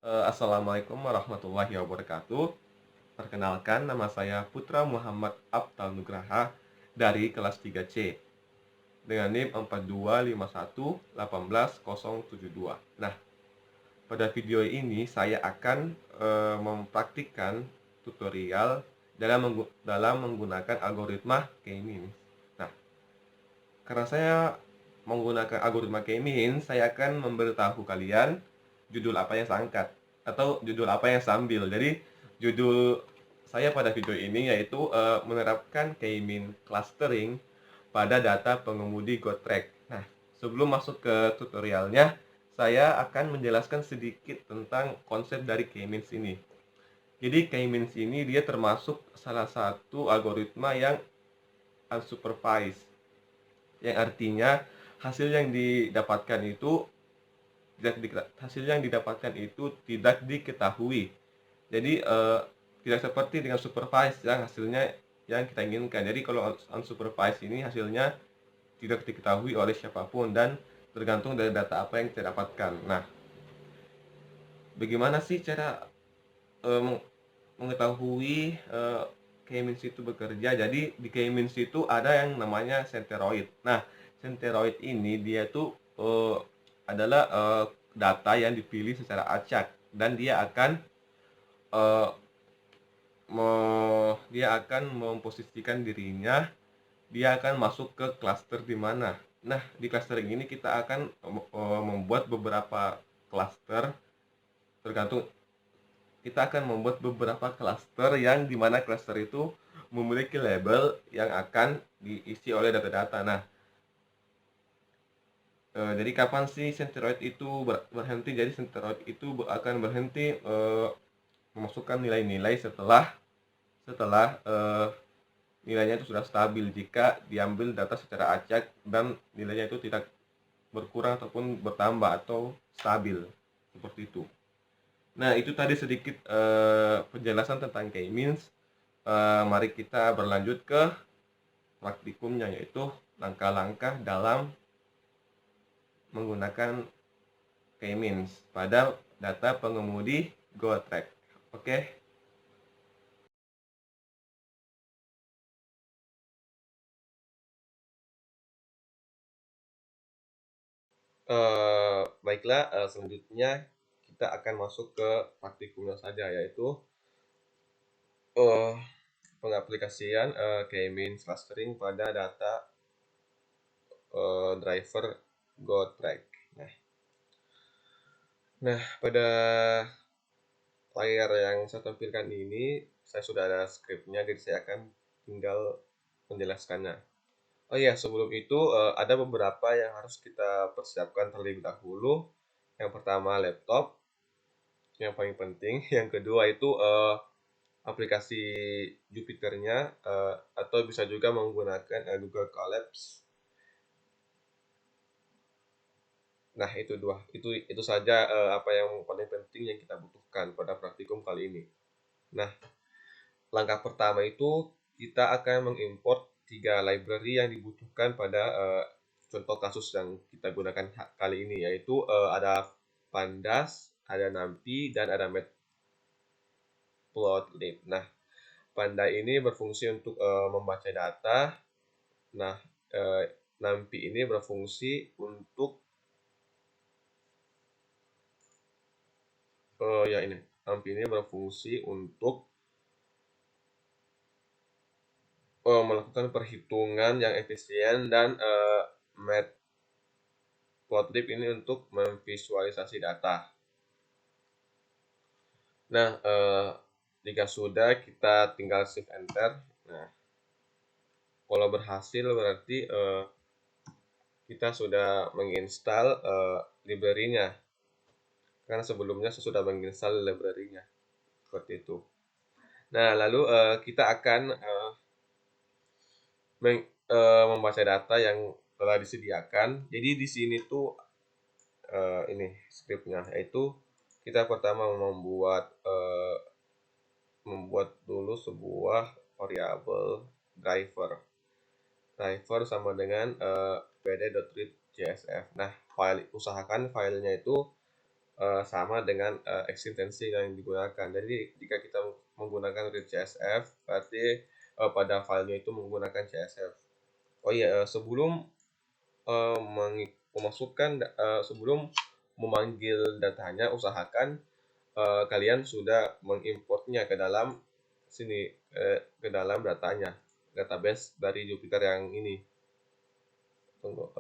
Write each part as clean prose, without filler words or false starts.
Assalamualaikum warahmatullahi wabarakatuh. Perkenalkan, nama saya Putra Muhammad Abtal Nugraha dari kelas 3C dengan NIM 425118072. Nah, pada video ini saya akan mempraktikkan tutorial dalam menggunakan algoritma K-means. Nah, karena saya menggunakan algoritma K-means, saya akan memberitahu kalian judul apa yang saya angkat atau judul apa yang saya ambil. Jadi judul saya pada video ini yaitu menerapkan K-means clustering pada data pengemudi GoTrack. Nah, sebelum masuk ke tutorialnya, saya akan menjelaskan sedikit tentang konsep dari K-means ini. Jadi K-means ini dia termasuk salah satu algoritma yang unsupervised, yang artinya hasil yang didapatkan itu tidak diketahui. Jadi tidak seperti dengan supervised yang hasilnya yang kita inginkan. Jadi kalau unsupervised ini hasilnya tidak diketahui oleh siapapun dan tergantung dari data apa yang kita dapatkan. Nah, bagaimana sih cara mengetahui K-means itu bekerja? Jadi di K-means itu ada yang namanya centeroid. Nah, centeroid ini dia tuh adalah data yang dipilih secara acak dan eh, dia akan memposisikan dirinya, dia akan masuk ke cluster di mana. Nah, di clustering ini kita akan membuat beberapa cluster, tergantung kita akan membuat beberapa cluster yang dimana cluster itu memiliki label yang akan diisi oleh data-data. Nah, jadi kapan sih centeroid itu berhenti? Jadi centeroid itu akan berhenti memasukkan nilai-nilai setelah setelah nilainya itu sudah stabil. Jika diambil data secara acak dan nilainya itu tidak berkurang ataupun bertambah atau stabil seperti itu. Nah, itu tadi sedikit penjelasan tentang K-means. Mari kita berlanjut ke praktikumnya, yaitu langkah-langkah dalam menggunakan K-means pada data pengemudi GoTrack. Oke. Baiklah, selanjutnya kita akan masuk ke praktikumnya saja, yaitu uh, pengaplikasian K-means clustering pada data driver GoTrack. Nah, pada layar yang saya tampilkan ini, saya sudah ada skripnya, jadi saya akan tinggal menjelaskannya. Oh iya, sebelum itu ada beberapa yang harus kita persiapkan terlebih dahulu. Yang pertama laptop, yang paling penting. Yang kedua itu aplikasi Jupyternya, atau bisa juga menggunakan Google Colabs. Nah, itu saja apa yang paling penting yang kita butuhkan pada praktikum kali ini. Nah, langkah pertama itu kita akan mengimport 3 library yang dibutuhkan pada contoh kasus yang kita gunakan kali ini, yaitu ada Pandas, ada NumPy, dan ada Matplotlib. Nah, Panda ini berfungsi untuk membaca data. Nah, NumPy ini berfungsi untuk NumPy ini berfungsi untuk melakukan perhitungan yang efisien, dan Matplotlib ini untuk memvisualisasi data. Nah, jika sudah, kita tinggal shift enter. Nah, kalau berhasil berarti kita sudah menginstal library-nya, karena sebelumnya saya sudah menginstal library-nya seperti itu. Nah, lalu kita akan membaca data yang telah disediakan. Jadi di sini tuh ini scriptnya, yaitu kita pertama membuat dulu sebuah variabel driver. Driver sama dengan pd.read.csf. Nah, usahakan filenya itu sama dengan ekstensi yang digunakan. Jadi jika kita menggunakan read CSV, berarti pada filenya itu menggunakan CSV. Oh iya, sebelum sebelum memanggil datanya, usahakan kalian sudah mengimportnya ke dalam sini, ke dalam datanya, database dari Jupyter yang ini. Tunggu,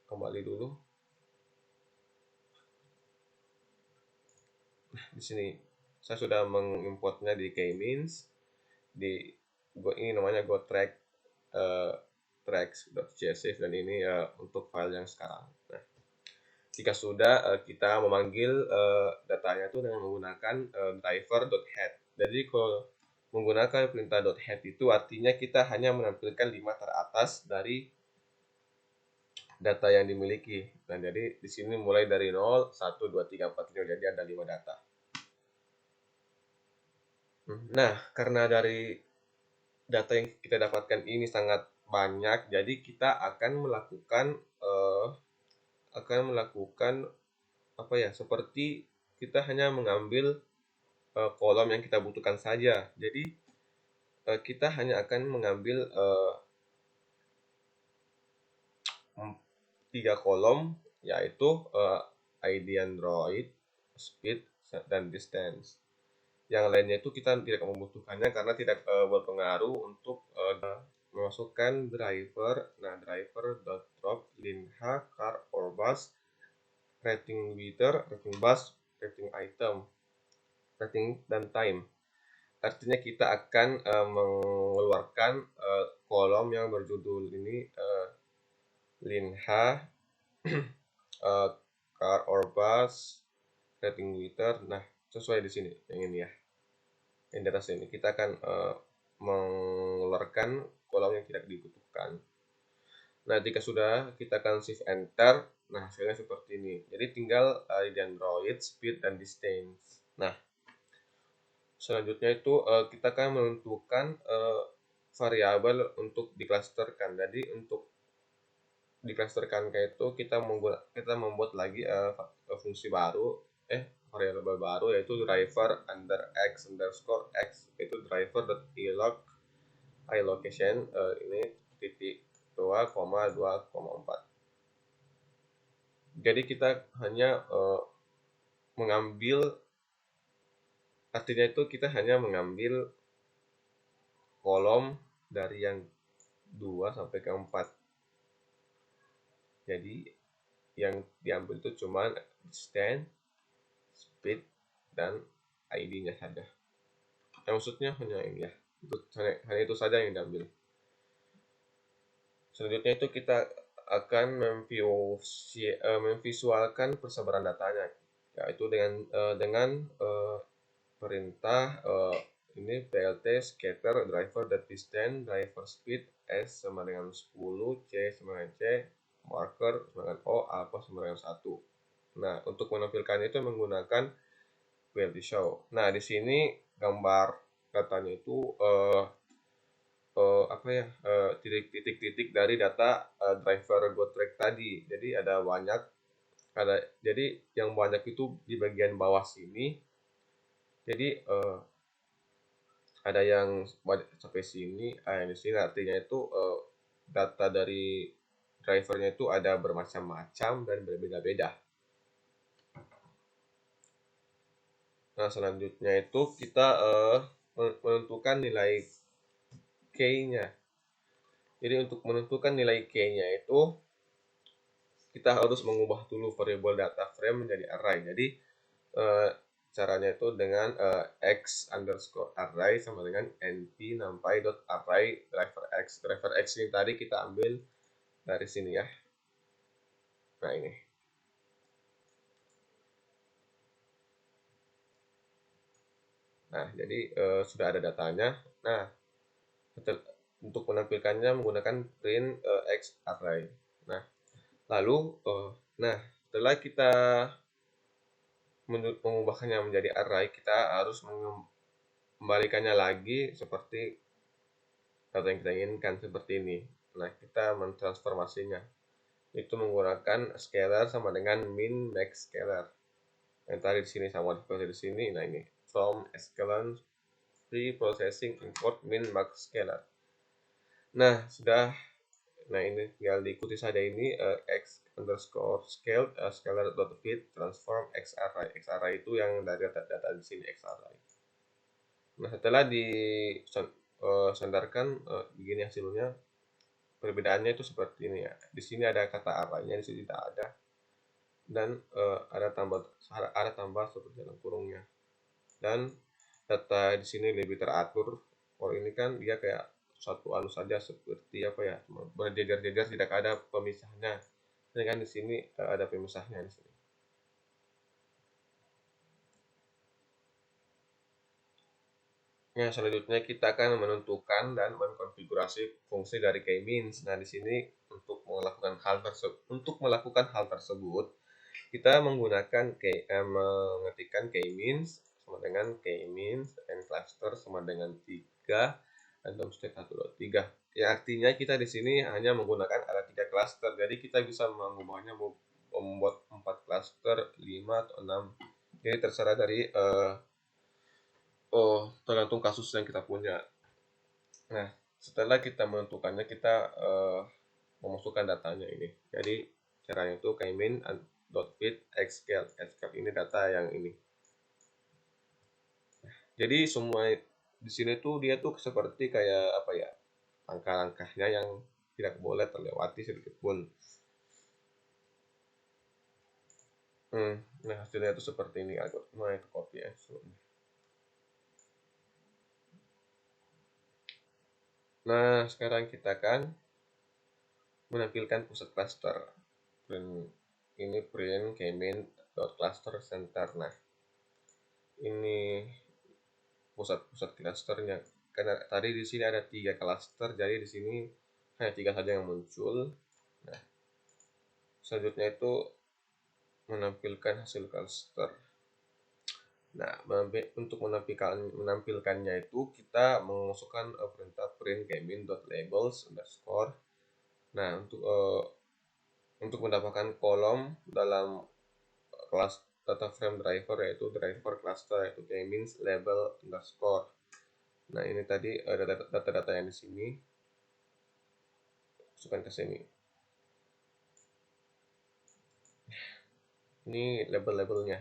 kembali dulu. Di sini saya sudah mengimportnya di K-means, ini namanya gotrack tracks.csv, dan ini untuk file yang sekarang. Nah, jika sudah kita memanggil datanya itu dengan menggunakan driver.head. Jadi kalau menggunakan perintah .head itu artinya kita hanya menampilkan 5 teratas dari data yang dimiliki. Nah, jadi di sini mulai dari 0, 1, 2, 3, 4, 5, jadi ada 5 data. Nah, karena dari data yang kita dapatkan ini sangat banyak, jadi kita akan melakukan apa ya, seperti kita hanya mengambil kolom yang kita butuhkan saja. Jadi kita hanya akan mengambil 3 kolom, yaitu ID Android, speed, dan distance. Yang lainnya itu kita tidak membutuhkannya karena tidak berpengaruh untuk memasukkan driver. Nah, driver.drop linha car or bus, rating meter, rating bus, rating item, rating, dan time. Artinya kita akan mengeluarkan kolom yang berjudul ini linha car or bus, rating meter. Nah, sesuai di sini yang ini ya. Yang di atas ini kita akan mengeluarkan kolom yang tidak dibutuhkan. Nah, jika sudah, kita akan shift enter. Nah, hasilnya seperti ini. Jadi tinggal ID Android, speed, dan distance. Nah, selanjutnya itu kita akan menentukan variabel untuk diklasterkan. Jadi untuk diklasterkan kayak itu kita membuat lagi fungsi baru, variabel baru, yaitu driver under x underscore x, itu driver.iLocation ini titik 2,2,4. Jadi kita hanya artinya itu kita hanya mengambil kolom dari yang 2 sampai ke 4. Jadi yang diambil itu cuma distance, speed, dan ID-nya saja. Maksudnya hanya ini ya, hanya itu saja yang diambil. Selanjutnya itu kita akan memvisualkan persebaran datanya, yaitu dengan perintah ini plt scatter driver distance driver speed s sama dengan 10, c sama dengan c, marker sama dengan o, alpha sama dengan 1. Nah, untuk menampilkannya itu menggunakan query show. Nah, di sini gambar datanya itu titik-titik dari data driver gotrack tadi. Jadi jadi yang banyak itu di bagian bawah sini. Jadi ada yang sampai sini, yang di sini artinya itu data dari drivernya itu ada bermacam-macam dan berbeda-beda. Nah, selanjutnya itu kita menentukan nilai K-nya. Jadi untuk menentukan nilai K-nya itu kita harus mengubah dulu variabel data frame menjadi array. Jadi caranya itu dengan x underscore array sama dengan np numpy.array driver x. Driver x ini tadi kita ambil dari sini ya. Nah, ini. Nah, jadi sudah ada datanya. Nah, untuk menampilkannya menggunakan print x array. Nah, lalu setelah kita mengubahkannya menjadi array, kita harus mengembalikannya lagi seperti data yang kita inginkan seperti ini. Nah, kita mentransformasinya. itu menggunakan scalar sama dengan min max scalar. Yang tadi di sini sama seperti di sini. Nah ini from scalar pre-processing import min max scalar. Nah sudah. Nah ini tinggal diikuti saja ini x underscore scale scalar dot fit transform x array. X array itu yang dari data di sini x array. Nah setelah disandarkan begini hasilnya. Perbedaannya itu seperti ini ya. Di sini ada kata arraynya, di sini tidak ada. Dan ada tambah seperti dalam kurungnya. Dan data di sini lebih teratur. Kalau ini kan dia kayak satu anu saja seperti apa ya, berjejer-jejer, tidak ada pemisahnya. Ini kan di sini ada pemisahnya di sini. Nah, selanjutnya kita akan menentukan dan mengkonfigurasi fungsi dari k-means. Nah, di sini untuk melakukan hal tersebut, kita menggunakan mengetikkan k-means sama dengan k-means n cluster sama dengan 3 random state 123. Ya, artinya kita di sini hanya menggunakan ada 3 cluster. Jadi kita bisa mengubahnya membuat 4 cluster, 5 atau 6. Jadi terserah dari tergantung kasus yang kita punya. Nah, setelah kita menentukannya, kita memasukkan datanya ini. Jadi caranya itu k-min.fit xscale. Xscale ini data yang ini. Jadi semua di sini tuh dia tuh seperti kayak apa ya, langkah-langkahnya yang tidak boleh terlewati sedikit pun. Nah hasilnya itu seperti ini algoritma itu copy ya. Nah sekarang kita akan menampilkan pusat cluster. Print k-min.cluster center. Nah ini pusat clusternya. Karena tadi di sini ada 3 cluster, jadi di sini hanya 3 saja yang muncul. Nah selanjutnya itu menampilkan hasil cluster. Nah, untuk menampilkannya itu kita memasukkan perintah print k-min.labels underscore. Nah, untuk mendapatkan kolom dalam kelas data frame driver yaitu driver cluster yaitu k-means label underscore. Nah, ini tadi data-data yang di sini masukkan ke sini. Ini label-labelnya.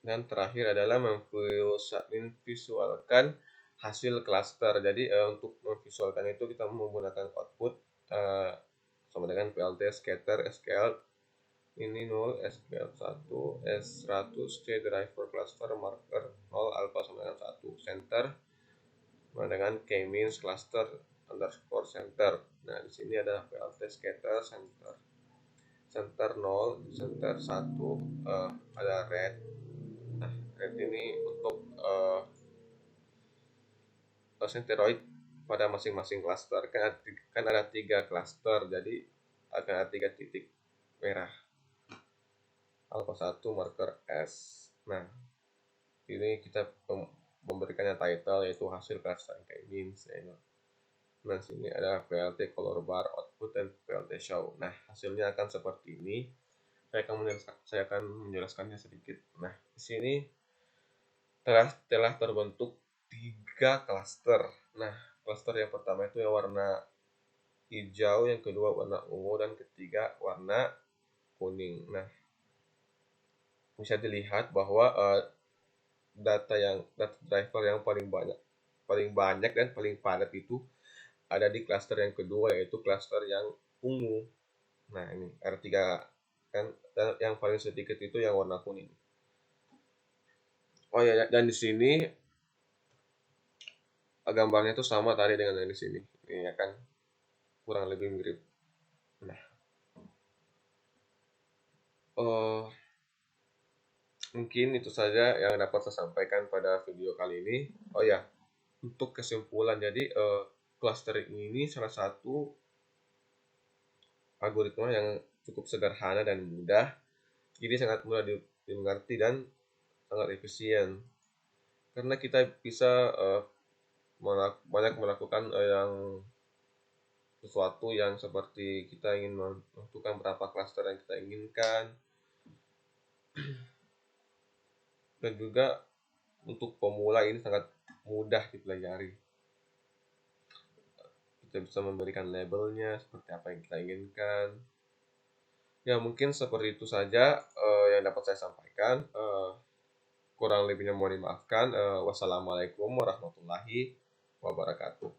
Dan terakhir adalah memvisualkan hasil cluster. Jadi untuk memvisualkan itu kita menggunakan output sama dengan plt scatter scale ini 0 scale 1 s100 c driver cluster marker 0 alpha sama dengan 1 center sama dengan k-means cluster underscore center. Nah di sini ada plt scatter center 0 center 1 ada red. Nah red ini untuk senteroid pada masing-masing cluster kan ada 3 cluster, jadi akan ada 3 titik merah alpha 1 marker S. Nah ini kita memberikannya title yaitu hasil cluster k-means. Nah sini ada plt color bar output dan plt show. Nah hasilnya akan seperti ini. Saya akan menjelaskannya sedikit. Nah di sini telah terbentuk 3 cluster. Nah cluster yang pertama itu yang warna hijau, yang kedua warna ungu, dan ketiga warna kuning. Nah bisa dilihat bahwa data driver yang paling banyak dan paling padat itu ada di cluster yang kedua yaitu cluster yang ungu. Nah ini ada 3 kan, dan yang paling sedikit itu yang warna kuning. Oh ya, dan di sini gambarnya itu sama tadi dengan yang di sini. Ini ya kan kurang lebih mirip. Nah, mungkin itu saja yang dapat saya sampaikan pada video kali ini. Oh ya, untuk kesimpulan, jadi cluster ini salah satu algoritma yang cukup sederhana dan mudah. Jadi sangat mudah dimengerti dan sangat efisien. Karena kita bisa banyak melakukan yang sesuatu yang seperti kita ingin menentukan berapa klaster yang kita inginkan, dan juga untuk pemula ini sangat mudah dipelajari. Kita bisa memberikan labelnya seperti apa yang kita inginkan. Ya mungkin seperti itu saja yang dapat saya sampaikan. Kurang lebihnya mohon dimaafkan. Wassalamualaikum warahmatullahi wabarakatuh.